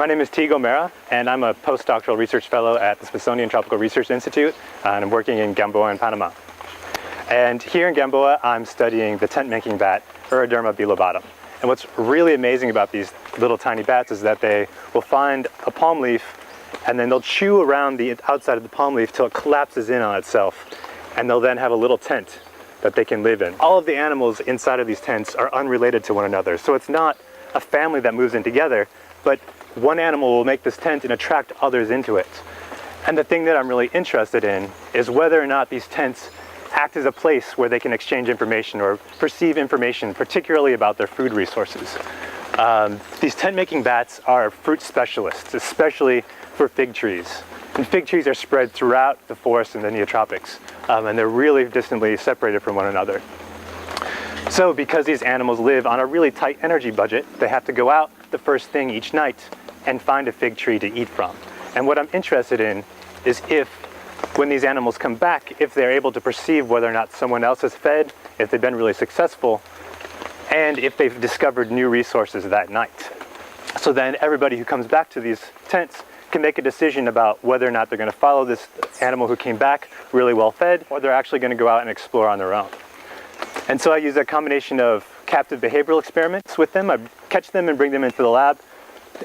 My name is Tigo Mera, and I'm a postdoctoral research fellow at the Smithsonian Tropical Research Institute, and I'm working in Gamboa in Panama. And here in Gamboa, I'm studying the tent-making bat, Uroderma bilobatum. And what's really amazing about these little tiny bats is that they will find a palm leaf, and then they'll chew around the outside of the palm leaf till it collapses in on itself, and they'll then have a little tent that they can live in. All of the animals inside of these tents are unrelated to one another, so it's not a family that moves in together, but one animal will make this tent and attract others into it. And the thing that I'm really interested in is whether or not these tents act as a place where they can exchange information or perceive information, particularly about their food resources. These tent-making bats are fruit specialists, especially for fig trees. And fig trees are spread throughout the forest in the Neotropics, and they're really distantly separated from one another. So because these animals live on a really tight energy budget, they have to go out the first thing each night and find a fig tree to eat from. And what I'm interested in is if, when these animals come back, if they're able to perceive whether or not someone else has fed, if they've been really successful, and if they've discovered new resources that night. So then everybody who comes back to these tents can make a decision about whether or not they're going to follow this animal who came back really well fed, or they're actually going to go out and explore on their own. And so I use a combination of captive behavioral experiments with them. I catch them and bring them into the lab,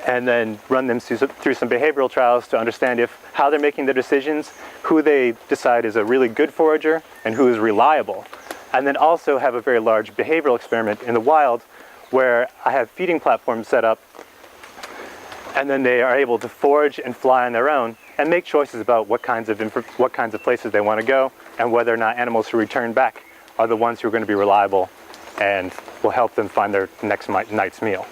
and then run them through some behavioral trials to understand how they're making their decisions, who they decide is a really good forager, and who is reliable. And then also have a very large behavioral experiment in the wild where I have feeding platforms set up, and then they are able to forage and fly on their own and make choices about what kinds of places they want to go, and whether or not animals who return back are the ones who are going to be reliable and will help them find their next night's meal.